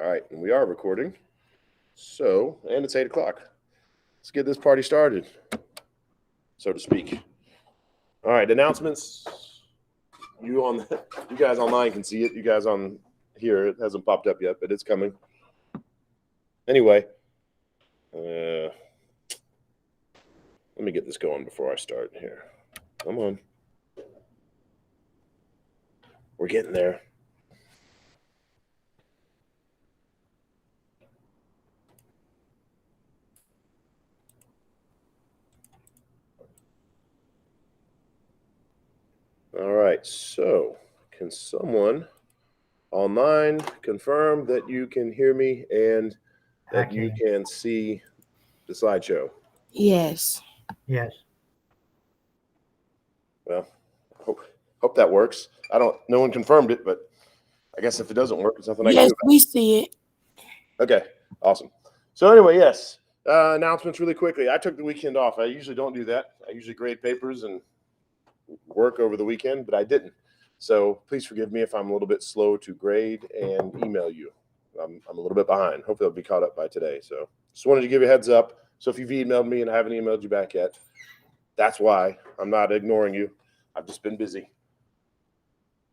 All right, and we are recording. So, and it's 8 o'clock. Let's get this party started, so to speak. All right, announcements. You guys online can see it. You guys on here, it hasn't popped up yet, but it's coming. Anyway, let me get this going before I start here. Come on. We're getting there. All right, so can someone online confirm that you can hear me and that you can see the slideshow? Yes. Yes. Well, hope that works. No one confirmed it, but I guess if it doesn't work, it's nothing I can Yes, do about we see it. it. Okay, awesome. So anyway, yes, announcements really quickly. I took the weekend off. I usually don't do that. I usually grade papers and work over the weekend, but I didn't. So please forgive me if I'm a little bit slow to grade and email you. I'm a little bit behind. Hopefully I'll be caught up by today. So just wanted to give you a heads up. So if you've emailed me and I haven't emailed you back yet, that's why. I'm not ignoring you. I've just been busy.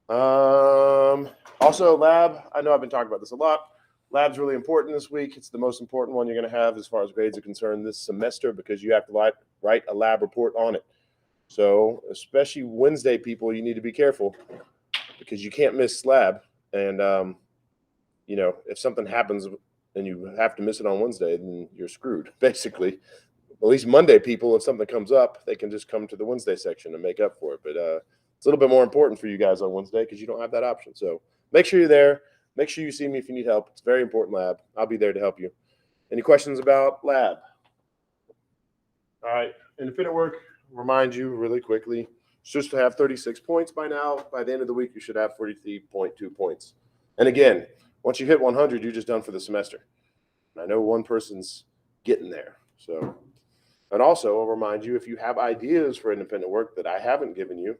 Also, lab. I know I've been talking about this a lot. Lab's really important this week. It's the most important one you're going to have as far as grades are concerned this semester because you have to write a lab report on it. So especially Wednesday people, you need to be careful because you can't miss lab. And, if something happens and you have to miss it on Wednesday, then you're screwed, basically. At least Monday people, if something comes up, they can just come to the Wednesday section and make up for it. But it's a little bit more important for you guys on Wednesday because you don't have that option. So make sure you're there. Make sure you see me if you need help. It's a very important lab. I'll be there to help you. Any questions about lab? All right. Independent work, remind you really quickly, it's just to have 36 points by now. By the end of the week, you should have 43.2 points. And again, once you hit 100, you're just done for the semester. And I know one person's getting there. So, and also I'll remind you, if you have ideas for independent work that I haven't given you,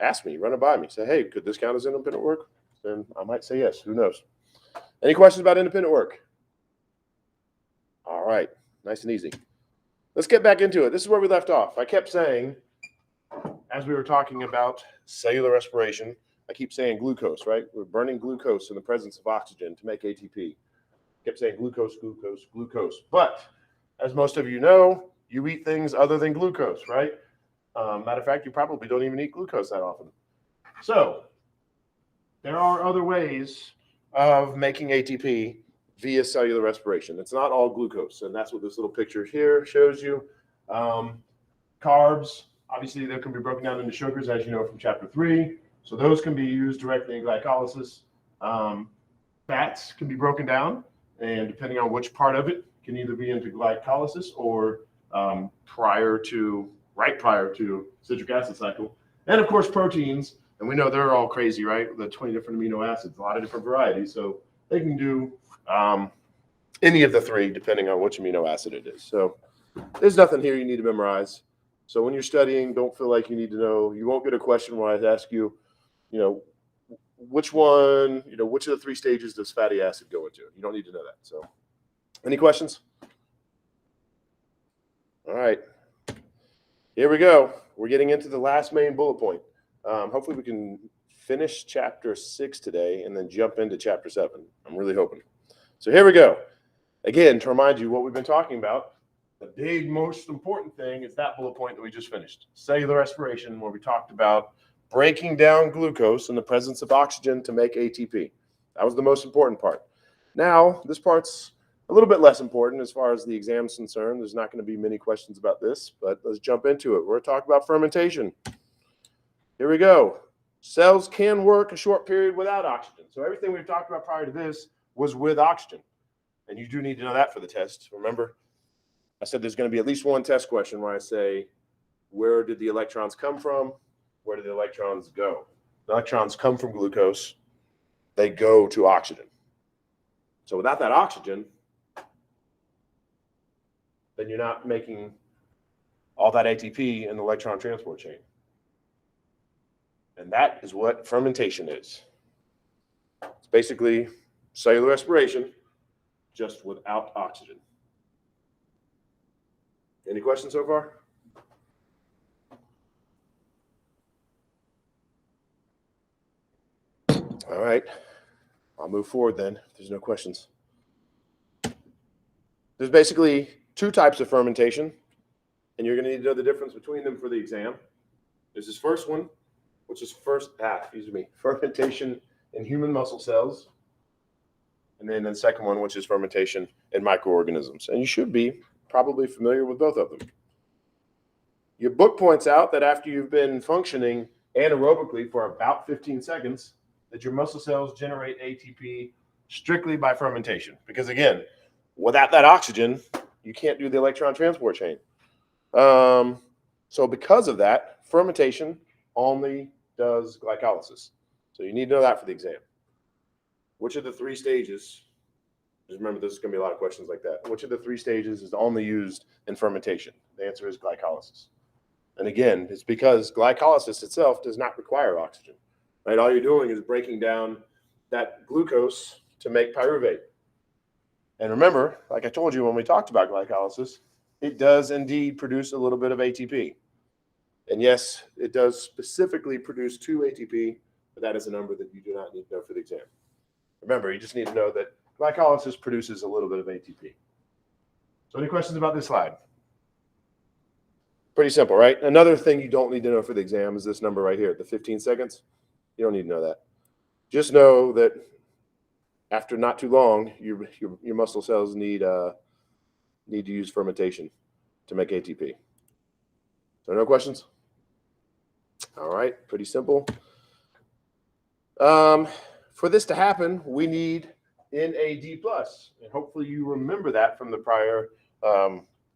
ask me, run it by me. Say, hey, could this count as independent work? Then I might say yes. Who knows? Any questions about independent work? All right. Nice and easy. Let's get back into it. This is where we left off. I kept saying, as we were talking about cellular respiration, I keep saying glucose, right? We're burning glucose in the presence of oxygen to make ATP. I kept saying glucose, glucose, glucose. But as most of you know, you eat things other than glucose, right? Matter of fact, you probably don't even eat glucose that often. So there are other ways of making ATP via cellular respiration. It's not all glucose, and that's what this little picture here shows you. Carbs, obviously, they can be broken down into sugars, as you know from chapter 3. So those can be used directly in glycolysis. Fats can be broken down, and depending on which part of it, can either be into glycolysis or right prior to citric acid cycle. And of course, proteins, and we know they're all crazy, right? The 20 different amino acids, a lot of different varieties. So they can do any of the three, depending on which amino acid it is. So there's nothing here you need to memorize. So when you're studying, don't feel like you need to know. You won't get a question where I ask you, which one, which of the 3 stages does fatty acid go into? You don't need to know that. So any questions? All right. Here we go. We're getting into the last main bullet point. Hopefully we can finish chapter 6 today and then jump into chapter 7. I'm really hoping. So here we go. Again, to remind you what we've been talking about, the big, most important thing is that bullet point that we just finished, cellular respiration, where we talked about breaking down glucose in the presence of oxygen to make ATP. That was the most important part. Now, this part's a little bit less important as far as the exam is concerned. There's not going to be many questions about this, but let's jump into it. We're going to talk about fermentation. Here we go. Cells can work a short period without oxygen. So everything we've talked about prior to this was with oxygen. And you do need to know that for the test. Remember, I said there's going to be at least one test question where I say, where did the electrons come from? Where do the electrons go? The electrons come from glucose. They go to oxygen. So without that oxygen, then you're not making all that ATP in the electron transport chain. And that is what fermentation is. It's basically cellular respiration, just without oxygen. Any questions so far? All right, I'll move forward then if there's no questions. There's basically two types of fermentation, and you're going to need to know the difference between them for the exam. There's this first one, which is fermentation in human muscle cells, and then the second one, which is fermentation in microorganisms. And you should be probably familiar with both of them. Your book points out that after you've been functioning anaerobically for about 15 seconds, that your muscle cells generate ATP strictly by fermentation. Because again, without that oxygen, you can't do the electron transport chain. So because of that, fermentation only does glycolysis. So you need to know that for the exam. Which of the three stages, just remember this is going to be a lot of questions like that, which of the three stages is only used in fermentation? The answer is glycolysis. And again, it's because glycolysis itself does not require oxygen. Right? All you're doing is breaking down that glucose to make pyruvate. And remember, like I told you when we talked about glycolysis, it does indeed produce a little bit of ATP. And yes, it does specifically produce 2 ATP, but that is a number that you do not need to know for the exam. Remember, you just need to know that glycolysis produces a little bit of ATP. So any questions about this slide? Pretty simple, right? Another thing you don't need to know for the exam is this number right here, the 15 seconds. You don't need to know that. Just know that after not too long, your muscle cells need to use fermentation to make ATP. So no questions? All right, pretty simple. For this to happen, we need NAD+. And hopefully you remember that from the prior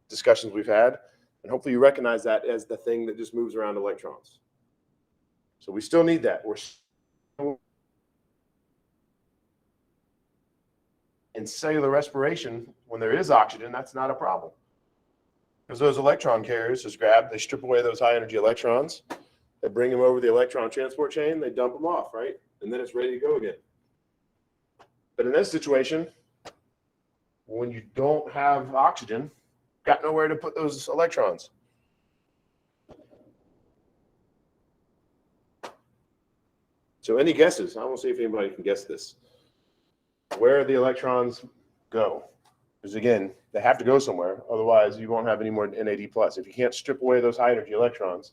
discussions we've had. And hopefully you recognize that as the thing that just moves around electrons. So we still need that. We're in cellular respiration, when there is oxygen, that's not a problem. Because those electron carriers just they strip away those high energy electrons, they bring them over the electron transport chain, they dump them off, right? And then it's ready to go again. But in this situation, when you don't have oxygen, got nowhere to put those electrons. So any guesses? I want to see if anybody can guess this. Where the electrons go? Because again, they have to go somewhere. Otherwise, you won't have any more NAD+. If you can't strip away those high energy electrons,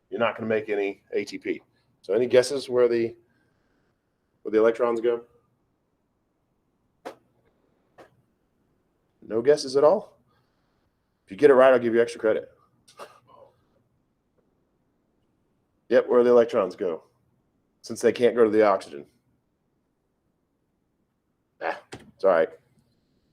you're not going to make any ATP. So any guesses where the electrons go? No guesses at all? If you get it right, I'll give you extra credit. Yep, where the electrons go, since they can't go to the oxygen. It's all right.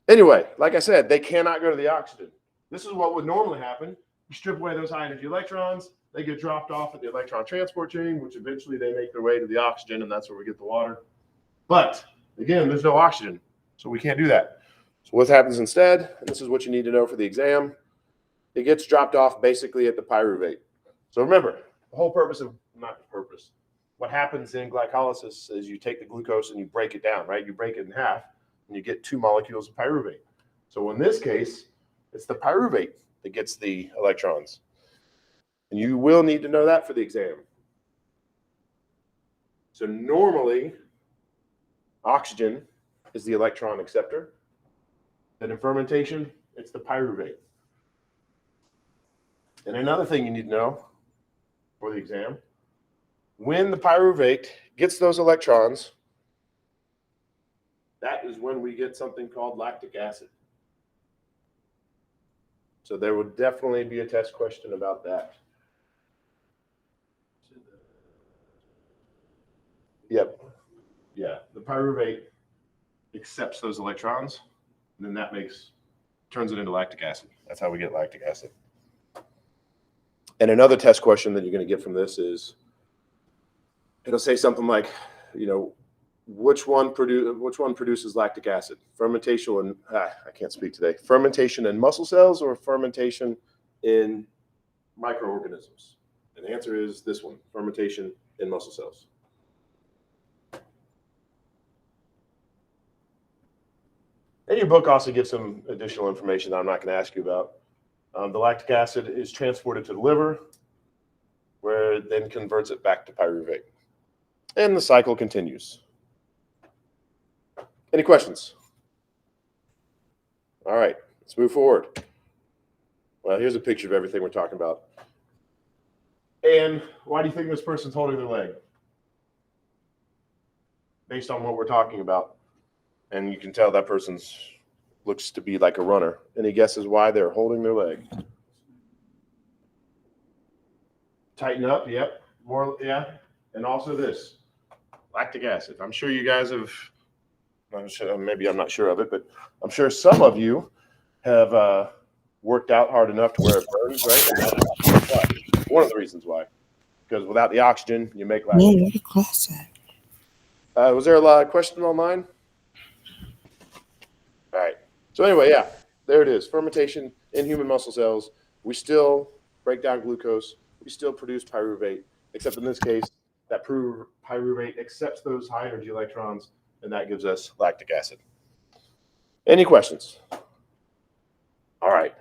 Anyway, like I said, they cannot go to the oxygen. This is what would normally happen. You strip away those high energy electrons, they get dropped off at the electron transport chain, which eventually they make their way to the oxygen, and that's where we get the water. But again, there's no oxygen, so we can't do that. So what happens instead, and this is what you need to know for the exam, it gets dropped off basically at the pyruvate. So remember, the whole purpose of, not the purpose, what happens in glycolysis is you take the glucose and you break it down, right? You break it in half and you get 2 molecules of pyruvate. So in this case, it's the pyruvate that gets the electrons. And you will need to know that for the exam. So normally, oxygen is the electron acceptor. And in fermentation, it's the pyruvate. And another thing you need to know for the exam, when the pyruvate gets those electrons, that is when we get something called lactic acid. So there will definitely be a test question about that. Yep. Yeah, the pyruvate accepts those electrons, and then that turns it into lactic acid. That's how we get lactic acid. And another test question that you're going to get from this is, it'll say something like, you know, which one produces lactic acid? Fermentation and I can't speak today. Fermentation in muscle cells or fermentation in microorganisms? And the answer is this one: fermentation in muscle cells. And your book also gives some additional information that I'm not going to ask you about. The lactic acid is transported to the liver, where it then converts it back to pyruvate. And the cycle continues. Any questions? All right, let's move forward. Well, here's a picture of everything we're talking about. And why do you think this person's holding their leg? Based on what we're talking about. And you can tell that person's looks to be like a runner. Any guesses why they're holding their leg? Tighten up, yep. More, yeah. And also this, lactic acid. I'm sure you guys have, maybe I'm not sure of it, but I'm sure some of you have worked out hard enough to where it burns, right? And that's one of the reasons why. Because without the oxygen, you make lactic acid. Man, what a class Was there a lot of question online? All right. So anyway, yeah, there it is. Fermentation in human muscle cells. We still break down glucose. We still produce pyruvate, except in this case, that pyruvate accepts those high energy electrons, and that gives us lactic acid. Any questions? All right.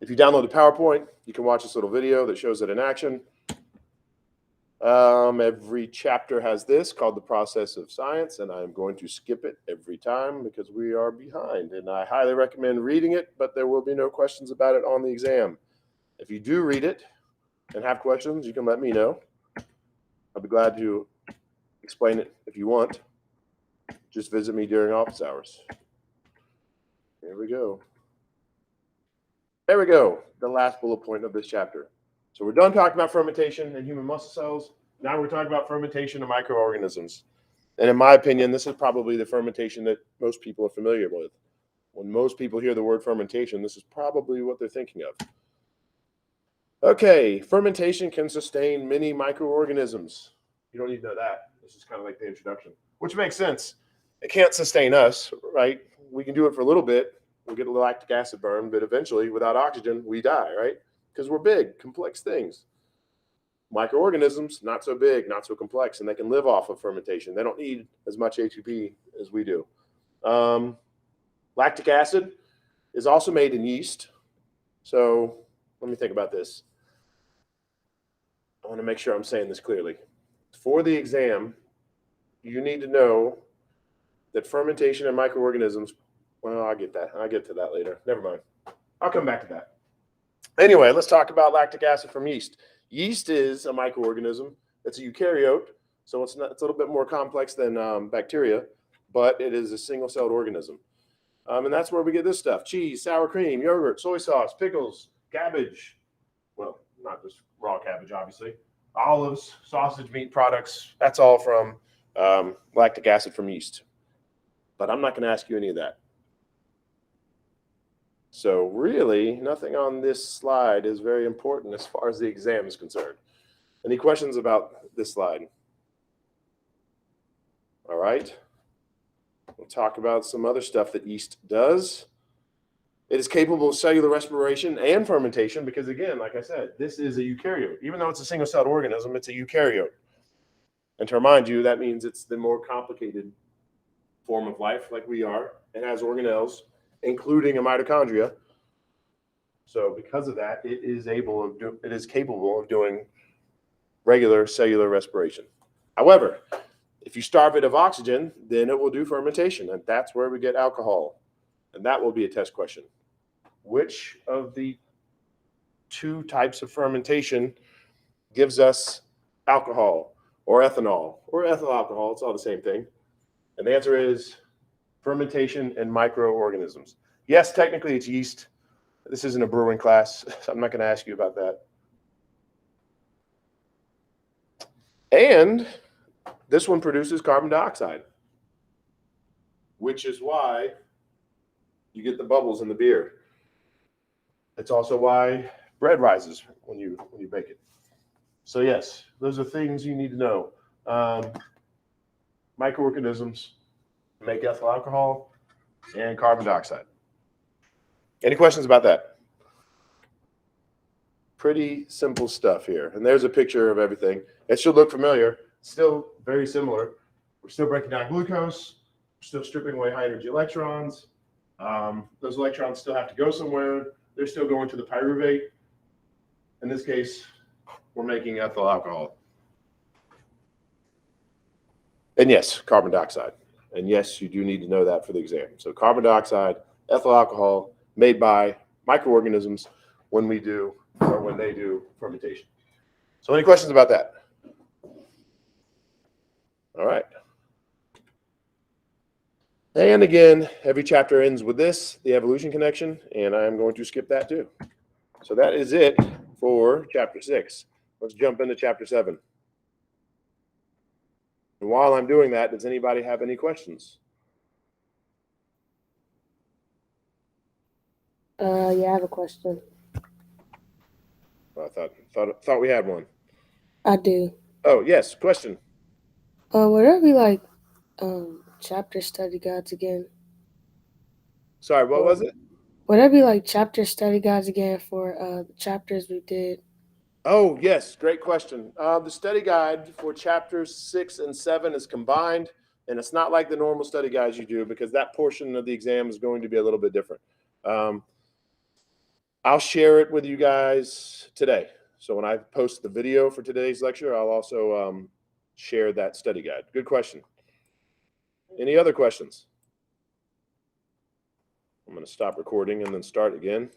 If you download the PowerPoint, you can watch this little video that shows it in action. Every chapter has this called the process of science, and I'm going to skip it every time because we are behind. And I highly recommend reading it, but there will be no questions about it on the exam. If you do read it and have questions, you can let me know. I'll be glad to explain it if you want. Just visit me during office hours. Here we go. There we go, the last bullet point of this chapter. So we're done talking about fermentation in human muscle cells. Now we're talking about fermentation of microorganisms. And in my opinion, this is probably the fermentation that most people are familiar with. When most people hear the word fermentation, this is probably what they're thinking of. Okay, fermentation can sustain many microorganisms. You don't need to know that. This is kind of like the introduction, which makes sense. It can't sustain us, right? We can do it for a little bit. We'll get a lactic acid burn, but eventually, without oxygen, we die, right? Because we're big, complex things. Microorganisms, not so big, not so complex, and they can live off of fermentation. They don't need as much ATP as we do. Lactic acid is also made in yeast. So let me think about this. I want to make sure I'm saying this clearly. For the exam, you need to know that fermentation in microorganisms, well, I'll get that. I'll get to that later. Never mind. I'll come back to that. Anyway, let's talk about lactic acid from yeast. Yeast is a microorganism. It's a eukaryote, so it's a little bit more complex than bacteria, but it is a single-celled organism. And that's where we get this stuff: cheese, sour cream, yogurt, soy sauce, pickles, cabbage. Well, not just raw cabbage, obviously. Olives, sausage, meat products. That's all from lactic acid from yeast. But I'm not going to ask you any of that. So really, nothing on this slide is very important as far as the exam is concerned. Any questions about this slide? All right. We'll talk about some other stuff that yeast does. It is capable of cellular respiration and fermentation because, again, like I said, this is a eukaryote. Even though it's a single-celled organism, it's a eukaryote. And to remind you, that means it's the more complicated form of life like we are. It has organelles, including a mitochondria. So because of that, it is capable of doing regular cellular respiration. However, if you starve it of oxygen, then it will do fermentation, and that's where we get alcohol. And that will be a test question. Which of the two types of fermentation gives us alcohol or ethanol or ethyl alcohol? It's all the same thing. And the answer is fermentation and microorganisms. Yes, technically it's yeast. This isn't a brewing class, so I'm not going to ask you about that. And this one produces carbon dioxide, which is why you get the bubbles in the beer. It's also why bread rises when you bake it. So yes, those are things you need to know. Microorganisms make ethyl alcohol and carbon dioxide. Any questions about that? Pretty simple stuff here. And there's a picture of everything. It should look familiar. Still very similar. We're still breaking down glucose. Still stripping away high energy electrons. Those electrons still have to go somewhere. They're still going to the pyruvate. In this case, we're making ethyl alcohol. And yes, carbon dioxide. And yes, you do need to know that for the exam. So carbon dioxide, ethyl alcohol, made by microorganisms when they do fermentation. So any questions about that? All right. And again, every chapter ends with this, the evolution connection, and I'm going to skip that too. So that is it for chapter 6. Let's jump into chapter 7. And while I'm doing that, does anybody have any questions? Yeah, I have a question. I thought we had one. I do. Oh, yes, question. Would there be like chapter study guides again? Sorry, what was it? Would there be like chapter study guides again for the chapters we did? Oh, yes, great question. The study guide for chapters 6 and 7 is combined, and it's not like the normal study guides you do because that portion of the exam is going to be a little bit different. I'll share it with you guys today. So when I post the video for today's lecture, I'll also share that study guide. Good question. Any other questions? I'm going to stop recording and then start again.